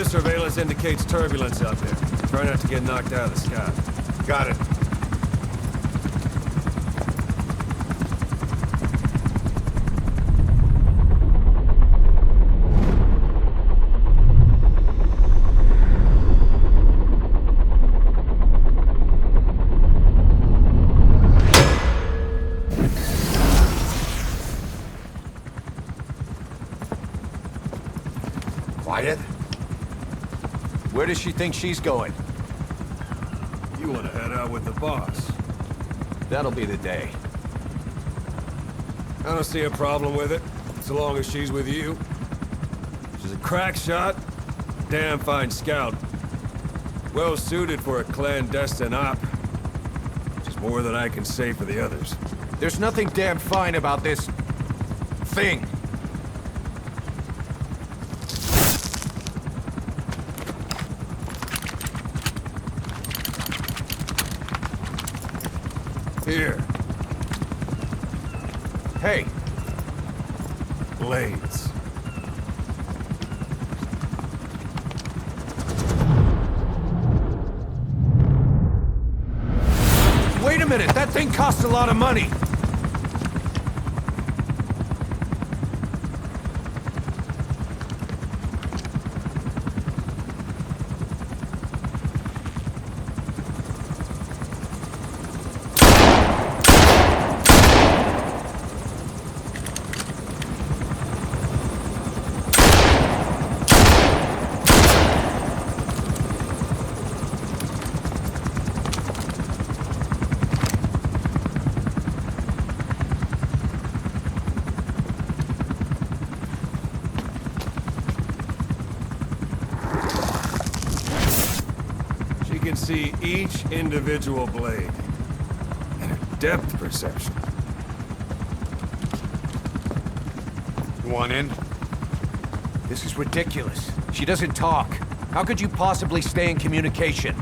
surveillance indicates turbulence out there. Try not to get knocked out of the sky. Got it. Quiet. Where does she think she's going? You want to head out with the boss? That'll be the day. I don't see a problem with it, so long as she's with you. She's a crack shot, damn fine scout. Well suited for a clandestine op. Which is more than I can say for the others. There's nothing damn fine about this... thing. Here. Hey. Blades. Wait a minute, that thing costs a lot of money. Can see each individual blade and her depth perception. One in? This is ridiculous. She doesn't talk. How could you possibly stay in communication?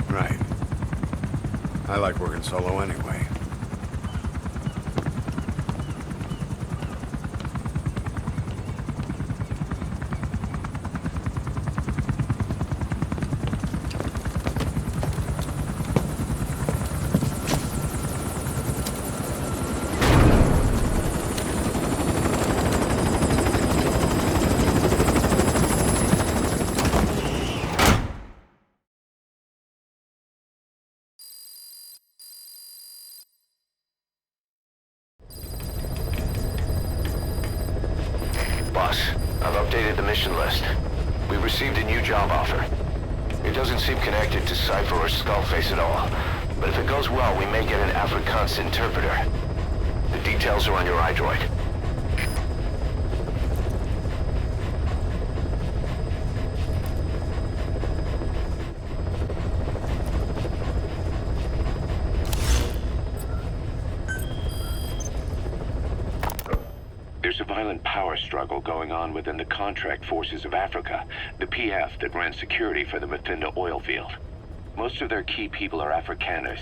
Right. I like working solo anyway. Boss, I've updated the mission list. We've received a new job offer. It doesn't seem connected to Cypher or Skullface at all, but if it goes well, we may get an Afrikaans interpreter. The details are on your iDroid. There's a violent power struggle going on within the Contract Forces of Africa, the PF that ran security for the Mafinda oil field. Most of their key people are Afrikaners,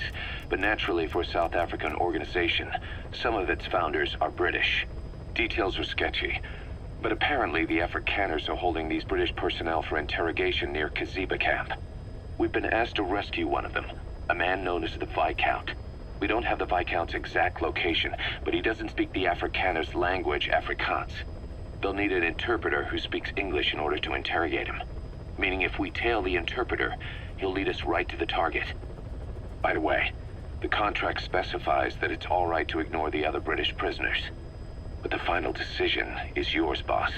but naturally for a South African organization, some of its founders are British. Details are sketchy, but apparently the Afrikaners are holding these British personnel for interrogation near Kaziba camp. We've been asked to rescue one of them, a man known as the Viscount. We don't have the Viscount's exact location, but he doesn't speak the Afrikaners' language, Afrikaans. They'll need an interpreter who speaks English in order to interrogate him. Meaning if we tail the interpreter, he'll lead us right to the target. By the way, the contract specifies that it's all right to ignore the other British prisoners. But the final decision is yours, boss.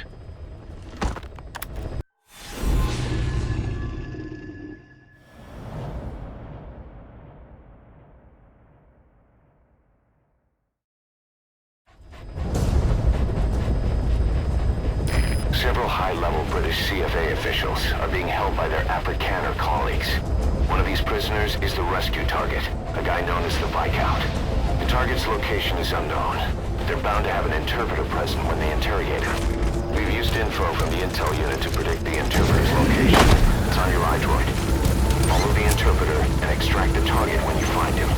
Several high-level British CFA officials are being held by their Afrikaner colleagues. One of these prisoners is the rescue target, a guy known as the Viscount. The target's location is unknown, but they're bound to have an interpreter present when they interrogate him. We've used info from the intel unit to predict the interpreter's location. It's on your iDroid. Follow the interpreter and extract the target when you find him.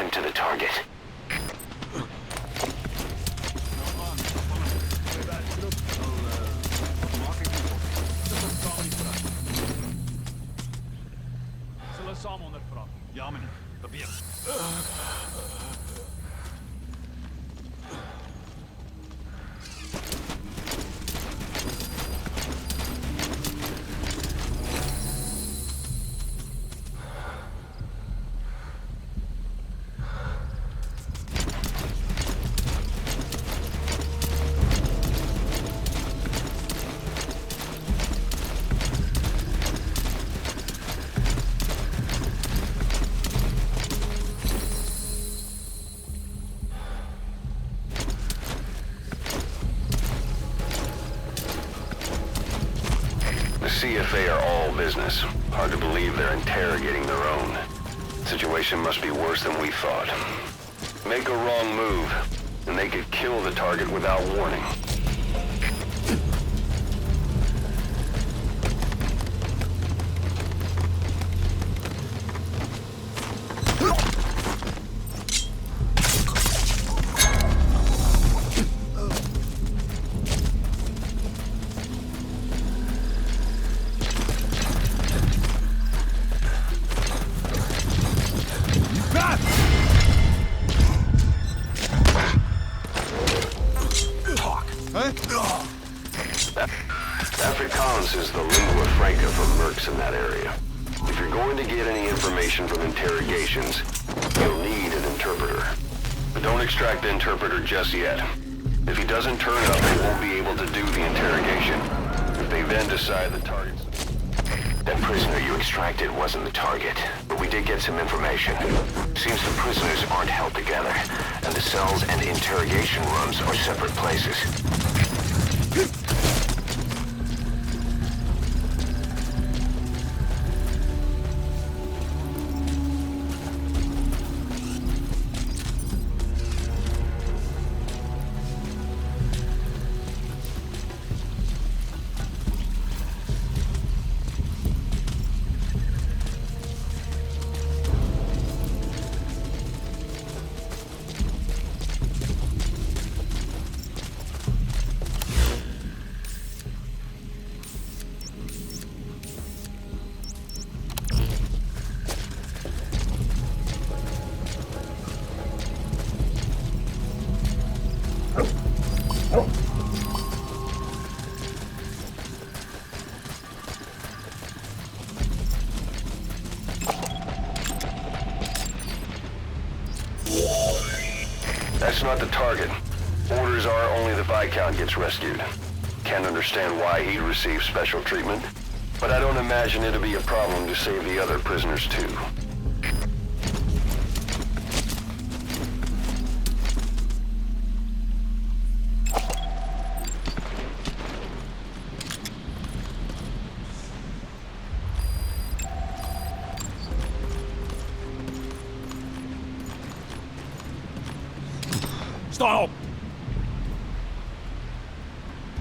him to the target. Zullen samen ondervragen? Ja, meneer. Probeer. The CFA are all business. Hard to believe they're interrogating their own. Situation must be worse than we thought. Make a wrong move, and they could kill the target without warning. Afrikaans is the lingua franca for mercs in that area. If you're going to get any information from interrogations, you'll need an interpreter. But don't extract the interpreter just yet. If he doesn't turn up, they won't be able to do the interrogation. If they then decide the target's... That prisoner you extracted wasn't the target, but we did get some information. Seems the prisoners aren't held together, and the cells and interrogation rooms are separate places. That's not the target. Orders are only the Viscount gets rescued. Can't understand why he received special treatment, but I don't imagine it'll be a problem to save the other prisoners too. Staan op!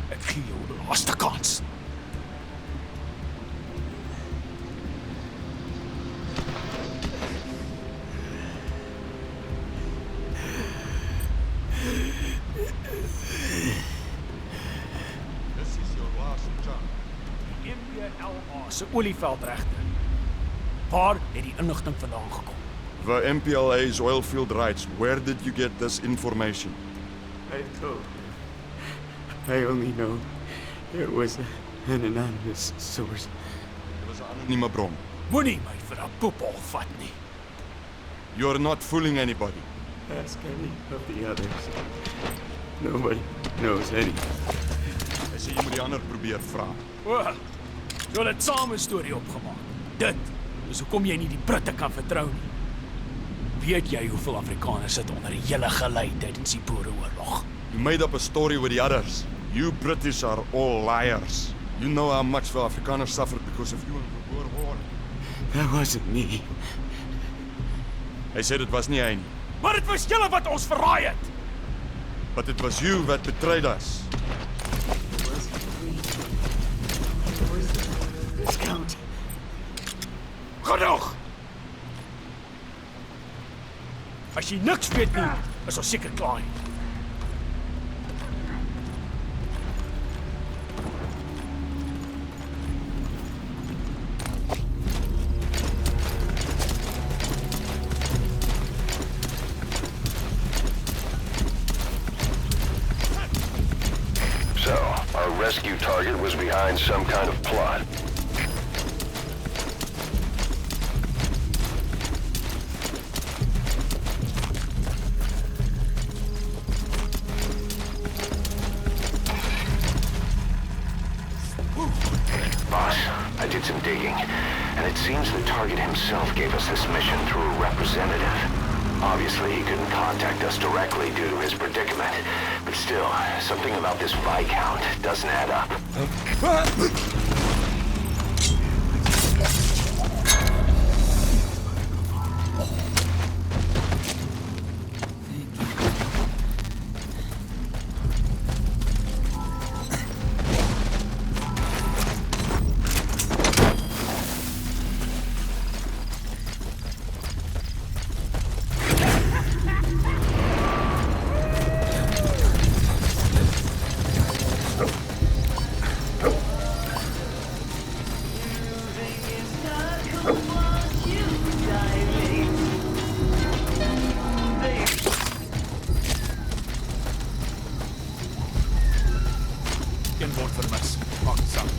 Ek gee jou 'n laaste kans. This is your last chance. Die MPLA se olieveldregter. Waar het die inligting vandaan gekom? The MPLA's oil field rights. Where did you get this information? I don't. I only know it was an anonymous source. Dit was 'n anonieme bron. Moenie my vir 'n poepel vat nie. You're not fooling anybody. Ask any of the others. Nobody knows any. Hy sê jy moet die ander probeer vra. O, julle het saam 'n storie opgemaak. Dit is hoekom jy nie die Britte kan vertrou nie. Weet jy hoeveel Afrikaners sit onder die hele gelei tydens die Boereoorlog? You made up a story with the others. You British are all liars. You know how much the Afrikaners suffered because of you in the Boer War. That wasn't me. Hy sê dit was nie hy nie. Maar dit was julle wat ons verraai het. But it was you that betrayed us. As jy niks weet nie, is ons seker klaar nie. So, our rescue target was behind some kind of plot. Boss, I did some digging, and it seems the target himself gave us this mission through a representative. Obviously, he couldn't contact us directly due to his predicament, but still, something about this Viscount doesn't add up. Een word vermis. Maak dit saak.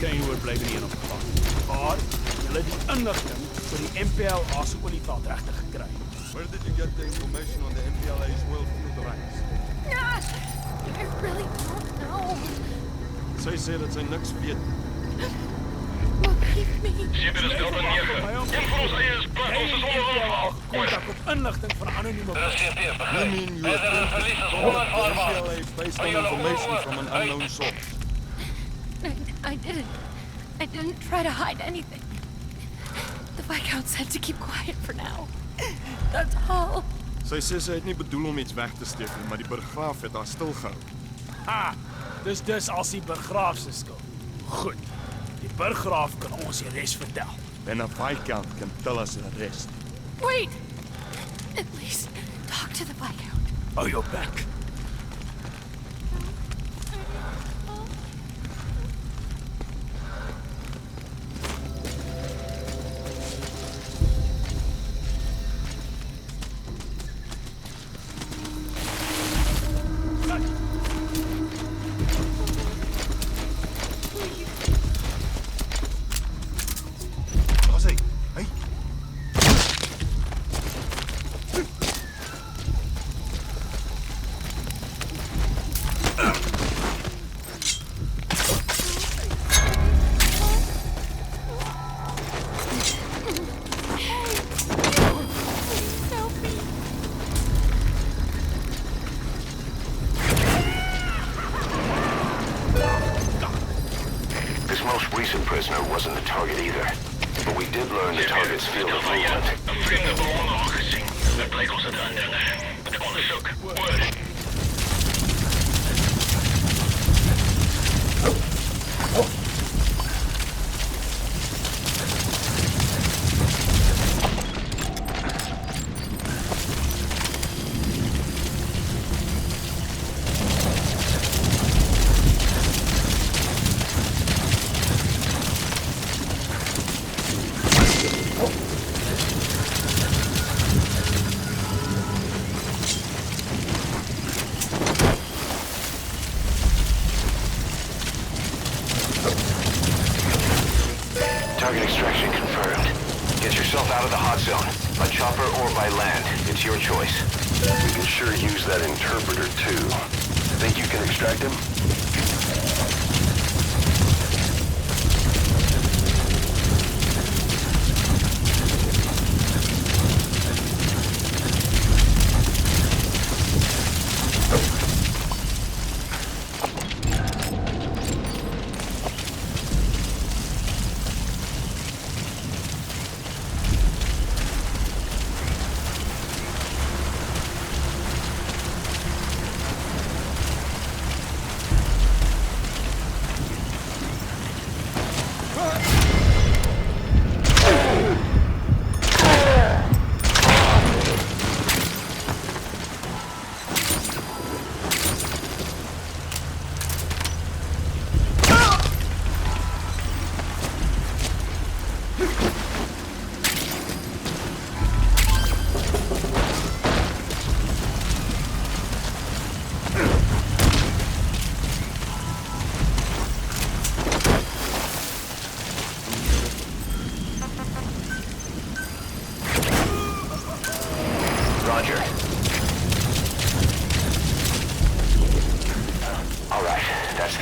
Kan jy oorbly by die een op die pad. Maar, julle het die inligting vir die MPLA se olieveld regtig gekry. Where did you get the information on the MPLA's oil field rights? Gosh, I really don't know. Sy sê dat sy niks weet. Believe me. Seker is Delta 9. Een van ons eie is plat. Ons is onder oorval. Kontak op inligting van 'n anonieme bron. You mean you attempted to contact the MPLA based on information from an unknown source? I didn't. I didn't try to hide anything. The Viscount said to keep quiet for now. That's all. Sy sê sy het nie bedoel om iets weg te steek nie, maar die burggraaf het haar stilgehou. Ha! Dus as die burggraaf se skuld. Goed. Die burggraaf kan ons die res vertel. And a Viscount can tell us the rest. Wait! At least talk to the Viscount. Oh, you're back. Daar's hy. Hey. Help me. This most recent prisoner wasn't the target either. But we did learn the target's field of movement. Een vreemde ballon aangezien. Het bleek ons het aandringen. Het onderzoek. Word. Target extraction confirmed. Get yourself out of the hot zone. By chopper or by land. It's your choice. We can sure use that interpreter too. Think you can extract him?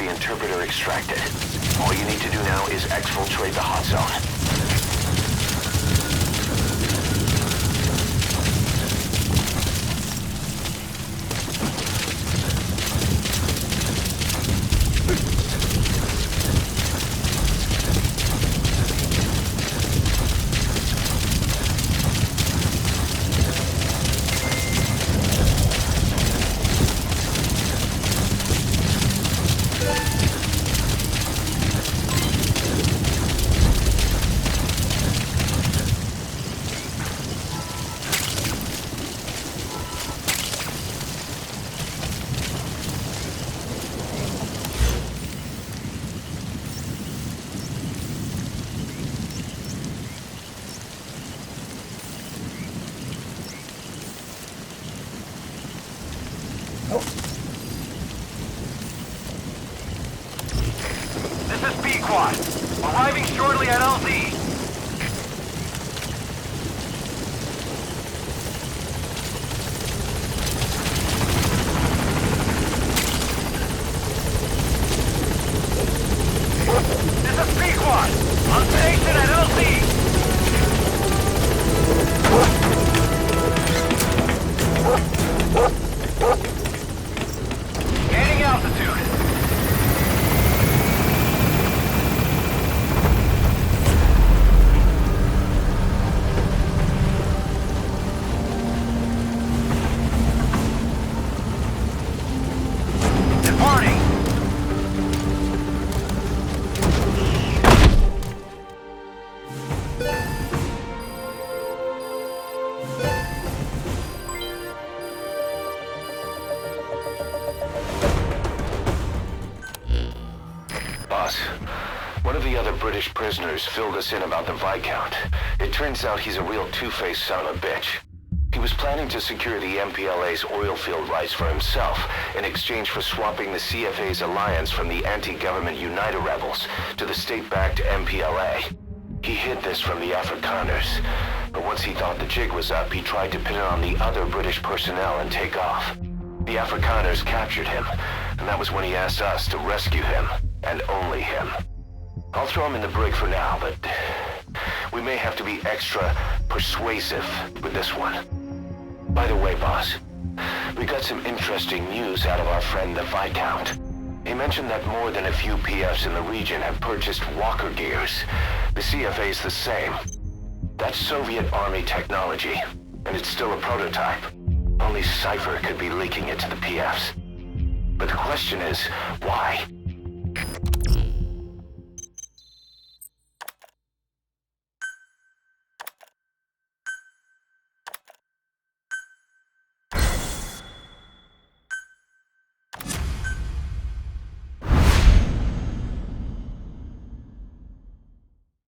the interpreter extracted. All you need to do now is exfiltrate the hot zone. This is B-Quad. Arriving shortly at LZ. This is B-Quad. On station at LZ. Gaining altitude. Departing. Boss, one of the other British prisoners filled us in about the Viscount. It turns out he's a real two-faced son of a bitch. He was planning to secure the MPLA's oil field rights for himself in exchange for swapping the CFA's alliance from the anti-government United rebels to the state-backed MPLA. He hid this from the Afrikaners, but once he thought the jig was up, he tried to pin it on the other British personnel and take off. The Afrikaners captured him, and that was when he asked us to rescue him, and only him. I'll throw him in the brig for now, but we may have to be extra persuasive with this one. By the way, boss, we got some interesting news out of our friend the Viscount. He mentioned that more than a few PFs in the region have purchased walker gears. The CFA's the same. That's Soviet Army technology, and it's still a prototype. Only Cypher could be leaking it to the PFs. But the question is, why?